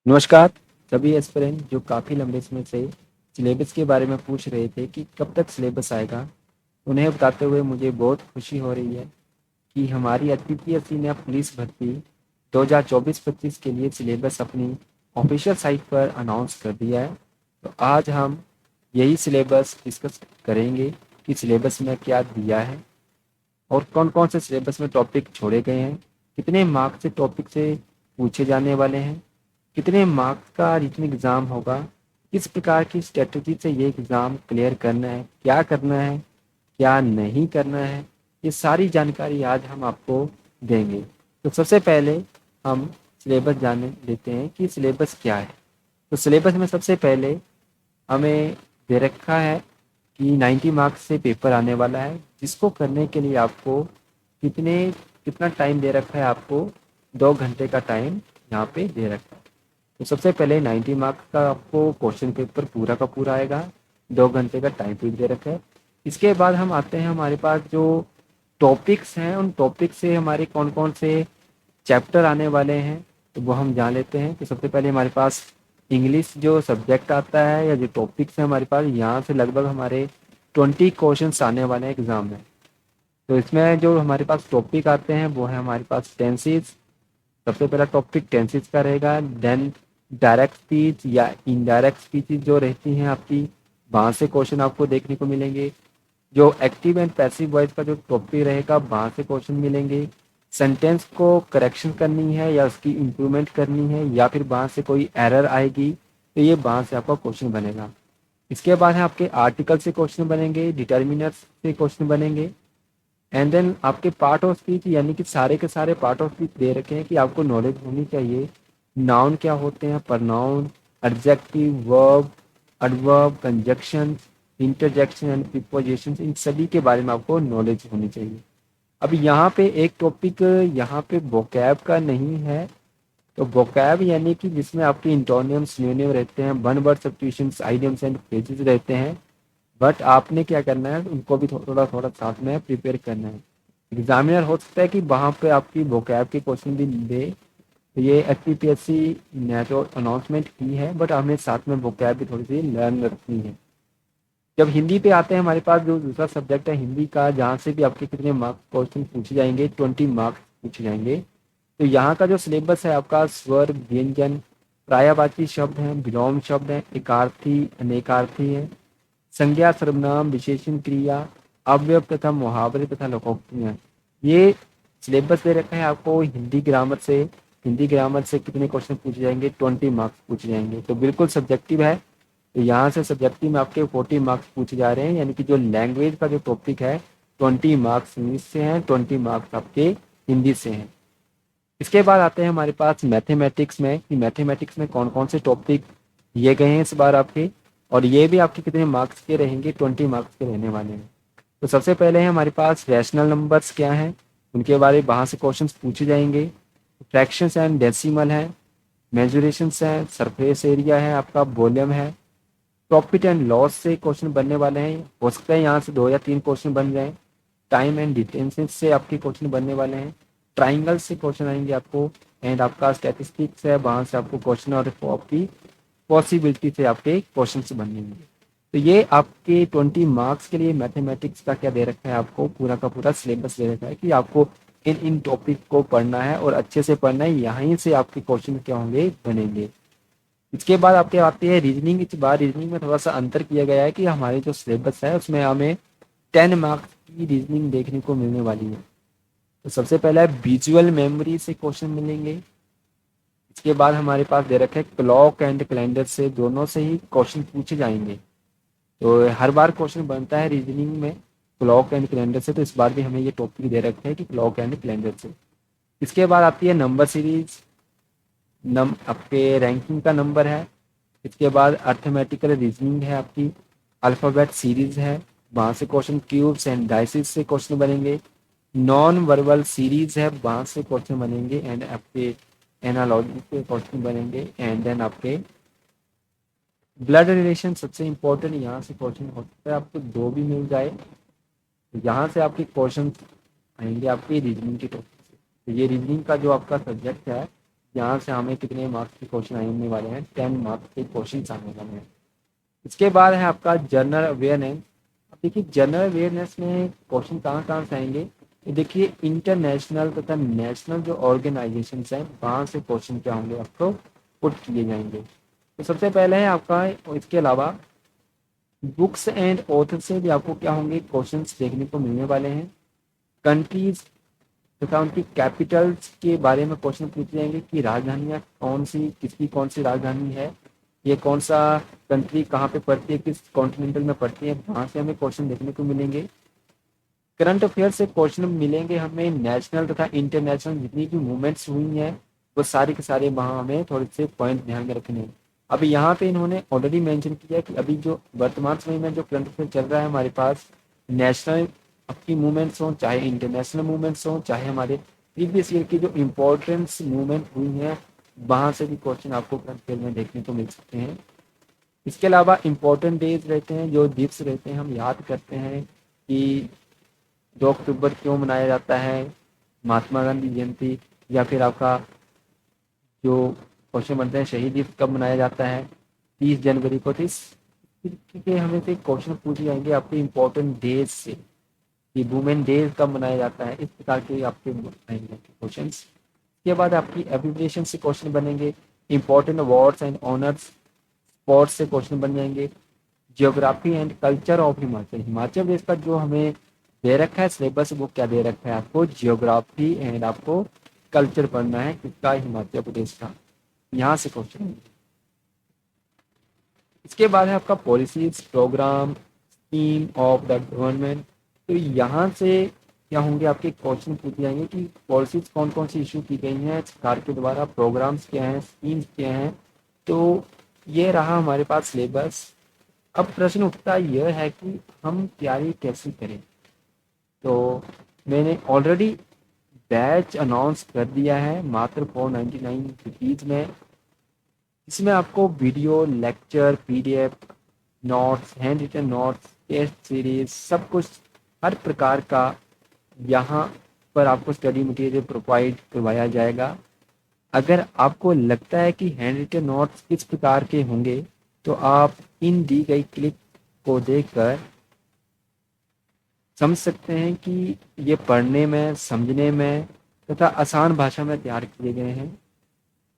नमस्कार सभी एस्पिरेंट जो काफ़ी लंबे समय से सिलेबस के बारे में पूछ रहे थे कि कब तक सिलेबस आएगा। उन्हें बताते हुए मुझे बहुत खुशी हो रही है कि हमारी एचपीपीएससी ने अब पुलिस भर्ती 2024-25 के लिए सिलेबस अपनी ऑफिशियल साइट पर अनाउंस कर दिया है। तो आज हम यही सिलेबस डिस्कस करेंगे कि सिलेबस में क्या दिया है और कौन कौन से सिलेबस में टॉपिक छोड़े गए हैं, कितने मार्क्स से टॉपिक से पूछे जाने वाले हैं, कितने मार्क्स का रिटन एग्ज़ाम होगा, किस प्रकार की स्ट्रेटजी से ये एग्ज़ाम क्लियर करना है, क्या करना है, क्या नहीं करना है, ये सारी जानकारी आज हम आपको देंगे। तो सबसे पहले हम सिलेबस जान लेते हैं कि सिलेबस क्या है। तो सिलेबस में सबसे पहले हमें दे रखा है कि 90 मार्क्स से पेपर आने वाला है, जिसको करने के लिए आपको कितने कितना टाइम दे रखा है। आपको 2 घंटे का टाइम यहाँ पे दे रखा है। तो सबसे पहले 90 मार्क्स का आपको क्वेश्चन पेपर पूरा का पूरा आएगा, 2 घंटे का टाइम पीरियड दे रखा है। इसके बाद हम आते हैं, हमारे पास जो टॉपिक्स हैं उन टॉपिक से हमारे कौन कौन से चैप्टर आने वाले हैं तो वो हम जान लेते हैं। तो सबसे पहले हमारे पास इंग्लिश जो सब्जेक्ट आता है या जो टॉपिक्स हैं हमारे पास, यहाँ से लगभग हमारे 20 क्वेश्चंस आने वाले हैं एग्ज़ाम में। तो इसमें जो हमारे पास टॉपिक आते हैं वो है हमारे पास टेंसेस। सबसे पहला टॉपिक टेंसेस का रहेगा। देन डायरेक्ट स्पीच या इनडायरेक्ट स्पीच जो रहती हैं आपकी, वहाँ से क्वेश्चन आपको देखने को मिलेंगे। जो एक्टिव एंड पैसिव वॉइस का जो टॉपिक रहेगा वहाँ से क्वेश्चन मिलेंगे। सेंटेंस को करेक्शन करनी है या उसकी इम्प्रूवमेंट करनी है या फिर वहाँ से कोई एरर आएगी तो ये वहाँ से आपका क्वेश्चन बनेगा। इसके बाद है आपके आर्टिकल से क्वेश्चन बनेंगे, डिटर्मिनर्स से क्वेश्चन बनेंगे। एंड देन आपके पार्ट ऑफ स्पीच, यानी कि सारे के सारे पार्ट ऑफ स्पीच दे रखे हैं कि आपको नॉलेज होनी चाहिए। नाउन क्या होते हैं, pronoun, adjective, verb, adverb, conjunction, interjection and preposition, इन सभी के बारे में आपको नॉलेज होनी चाहिए। अब यहाँ पे एक टॉपिक यहाँ पे वोकैब का नहीं है। तो वोकैब यानी कि जिसमें आपके इंटोनियम, सिनोनिम रहते हैं, one word substitutions, idioms and phrases रहते हैं। बट आपने क्या करना है, उनको भी थोड़ा थोड़ा साथ में प्रिपेयर करना है। एग्जामिनर हो सकता है कि वहाँ पे आपकी वोकैब के क्वेश्चन भी दे। तो ये एचपीपीएससी ने तो अनाउंसमेंट की है, बट हमें साथ में वोकैब भी थोड़ी सी लर्न रखनी है। जब हिंदी पे आते हैं, हमारे पास जो दूसरा सब्जेक्ट है हिंदी का, जहाँ से भी आपके कितने मार्क्स क्वेश्चन पूछे जाएंगे, 20 मार्क्स पूछे जाएंगे। तो यहाँ का जो सिलेबस है आपका, स्वर, व्यंजन, पर्यायवाची शब्द हैं, विलोम शब्द हैं, एकार्थी, अनेकार्थी है, संज्ञा, सर्वनाम, विशेषण, क्रिया, अव्यय तथा मुहावरे तथा लोकोक्तियाँ, ये सिलेबस दे रखा है आपको। हिंदी ग्रामर से कितने क्वेश्चन पूछे जाएंगे, 20 मार्क्स पूछे जाएंगे। तो बिल्कुल सब्जेक्टिव है। तो यहाँ से सब्जेक्टिव में आपके 40 मार्क्स पूछे जा रहे हैं, यानी कि जो लैंग्वेज का जो टॉपिक है 20 मार्क्स इंग्लिश से हैं, 20 मार्क्स आपके हिंदी से हैं। इसके बाद आते हैं हमारे पास मैथमेटिक्स में, कि मैथमेटिक्स में कौन कौन से टॉपिक दिए गए हैं इस बार आपके, और ये भी आपके कितने मार्क्स के रहेंगे, 20 मार्क्स के रहने वाले हैं। तो सबसे पहले है हमारे पास रैशनल नंबर्स क्या हैं, उनके बारे में वहाँ से क्वेश्चंस पूछे जाएंगे। फ्रैक्शंस एंड डेसिमल है, मेजरेशंस है, सरफेस एरिया है, आपका वॉल्यूम है। प्रॉफिट एंड लॉस से क्वेश्चन बनने वाले हैं, हो सकता है यहाँ से 2 या 3 क्वेश्चन बन जाएं। टाइम एंड डिस्टेंसेस से आपके क्वेश्चन बनने वाले हैं। ट्राइंगल से क्वेश्चन आएंगे आपको। एंड आपका स्टैटिस्टिक्स है, वहाँ से आपको क्वेश्चन और आपकी पॉसिबिलिटी से आपके क्वेश्चन बनेंगे। तो ये आपके 20 मार्क्स के लिए मैथमेटिक्स का क्या दे रखा है, आपको पूरा का पूरा सिलेबस दे रखा है कि आपको इन इन टॉपिक को पढ़ना है और अच्छे से पढ़ना है। यहीं से आपके क्वेश्चन क्या होंगे, बनेंगे। इसके बाद आपके आती है रीजनिंग। इस बार रीजनिंग में थोड़ा सा अंतर किया गया है कि हमारे जो सिलेबस है उसमें हमें 10 मार्क्स की रीजनिंग देखने को मिलने वाली है। तो सबसे पहला है विजुअल मेमोरी से क्वेश्चन मिलेंगे। इसके बाद हमारे पास दे रखे क्लॉक एंड कैलेंडर से, दोनों से ही क्वेश्चन पूछे जाएंगे। तो हर बार क्वेश्चन बनता है रीजनिंग में क्लॉक एंड कैलेंडर से, तो इस बार भी हमें ये टॉपिक दे रखे हैं कि क्लॉक एंड कैलेंडर से। इसके बाद आती है नंबर सीरीज, आपके रैंकिंग का नंबर है। इसके बाद अर्थमेटिकल रीजनिंग है आपकी, अल्फ़ाबेट सीरीज है, वहाँ से क्वेश्चन क्यूब्स एंड डाइसिस से क्वेश्चन बनेंगे। नॉन वर्बल सीरीज है, वहाँ से क्वेश्चन बनेंगे। एंड आपके एनालॉजी के क्वेश्चन बनेंगे। एंड देन आपके ब्लड रिलेशन सबसे इंपॉर्टेंट, यहाँ से क्वेश्चन हो सकता है आपको 2 भी मिल जाए। तो यहाँ से आपके क्वेश्चन आएंगे आपके रीजनिंग के टॉपिक से। तो ये रीजनिंग का जो आपका सब्जेक्ट है यहाँ से हमें कितने मार्क्स के क्वेश्चन आने वाले हैं, 10 मार्क्स के क्वेश्चन आने वाले हैं। इसके बाद है आपका जनरल अवेयरनेस। अब देखिए जनरल अवेयरनेस में क्वेश्चन कहाँ कहाँ से आएंगे, ये देखिए इंटरनेशनल तथा नेशनल जो ऑर्गेनाइजेशन हैं वहाँ से क्वेश्चन क्या होंगे आपको पुट किए जाएंगे। तो सबसे पहले है आपका, इसके अलावा बुक्स एंड ऑथर से भी आपको क्या होंगे क्वेश्चंस देखने को मिलने वाले हैं। कंट्रीज तथा उनकी कैपिटल्स के बारे में क्वेश्चन पूछे जाएंगे कि राजधानियाँ कौन सी, किसकी कौन सी राजधानी है, ये कौन सा कंट्री कहाँ पे पड़ती है, किस कॉन्टिनेंटल में पड़ती है, वहाँ से हमें क्वेश्चन देखने को मिलेंगे। करंट अफेयर से क्वेश्चन मिलेंगे हमें, नेशनल तथा इंटरनेशनल जितनी भी मूवमेंट्स हुई हैं वो सारे के सारे वहाँ हमें थोड़े से पॉइंट ध्यान में रखने हैं। अभी यहाँ पे इन्होंने ऑलरेडी मेंशन किया कि अभी जो वर्तमान समय में जो करंट अफेयर चल रहा है हमारे पास, नेशनल आपकी मूवमेंट्स हों चाहे इंटरनेशनल मूवमेंट्स हों चाहे हमारे प्रीवियस ईयर की जो इम्पोर्टेंट्स मूवमेंट हुई हैं वहाँ से भी क्वेश्चन आपको करंट अफेयर में देखने को मिल सकते हैं। इसके अलावा इम्पोर्टेंट डेज रहते हैं, जो दिवस रहते हैं हम याद करते हैं कि 2 अक्टूबर क्यों मनाया जाता है, महात्मा गांधी जयंती, या फिर आपका जो क्वेश्चन बनते हैं शहीद दिवस कब मनाया जाता है, 30 जनवरी को। तो इस तरीके के हमें से क्वेश्चन पूछे जाएंगे आपके इम्पोर्टेंट डेज से कि वुमेन डे कब मनाया जाता है, इस प्रकार के आपके आएंगे क्वेश्चन। इसके बाद आपकी एब्रिविएशन से क्वेश्चन बनेंगे, important awards and honours, sports से क्वेश्चन बन जाएंगे, geography and culture of Himachal, Himachal Pradesh का जो हमें दे रखा है सिलेबस वो क्या दे रखा है आपको, जियोग्राफी एंड आपको कल्चर पढ़ना है किसका, हिमाचल प्रदेश का, यहाँ से क्वेश्चन। इसके बाद है आपका policies program scheme of the government. तो यहाँ से क्या होंगे आपके क्वेश्चन पूछे जाएंगे कि पॉलिसीज कौन कौन सी इशू की गई हैं सरकार के द्वारा, प्रोग्राम्स क्या हैं, स्कीम्स क्या हैं। तो ये रहा हमारे पास सिलेबस। अब प्रश्न उठता यह है कि हम तैयारी कैसे करें। तो मैंने ऑलरेडी बैच अनाउंस कर दिया है मात्र 499 रुपीज़ में। इसमें आपको video lecture PDF notes handwritten notes test series सब कुछ हर प्रकार का यहाँ पर आपको स्टडी मटेरियल प्रोवाइड करवाया जाएगा। अगर आपको लगता है कि हैंड रिटन नोट्स किस प्रकार के होंगे तो आप इन दी गई क्लिप को देखकर समझ सकते हैं कि ये पढ़ने में समझने में तथा आसान भाषा में तैयार किए गए हैं।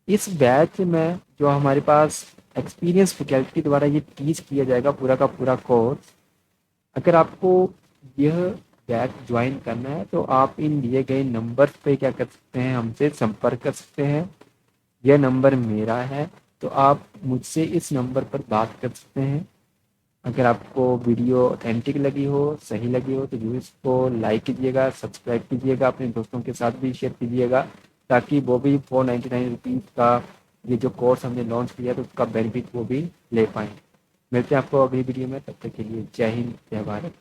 इस बैच में जो हमारे पास एक्सपीरियंस फैकल्टी द्वारा ये टीच किया जाएगा पूरा का पूरा कोर्स, अगर आपको यह बैच ज्वाइन करना है तो आप इन दिए गए नंबर पे क्या कर सकते हैं, हमसे संपर्क कर सकते हैं। यह नंबर मेरा है तो आप मुझसे इस नंबर पर बात कर सकते हैं। अगर आपको वीडियो ऑथेंटिक लगी हो, सही लगी हो तो जरूर इसको लाइक कीजिएगा, सब्सक्राइब कीजिएगा, अपने दोस्तों के साथ भी शेयर कीजिएगा ताकि वो भी 499 रुपीज़ का ये जो कोर्स हमने लॉन्च किया तो उसका बेनिफिट वो भी ले पाएँ। मिलते हैं आपको अगली वीडियो में, तब तक के लिए जय हिंद जय भारत।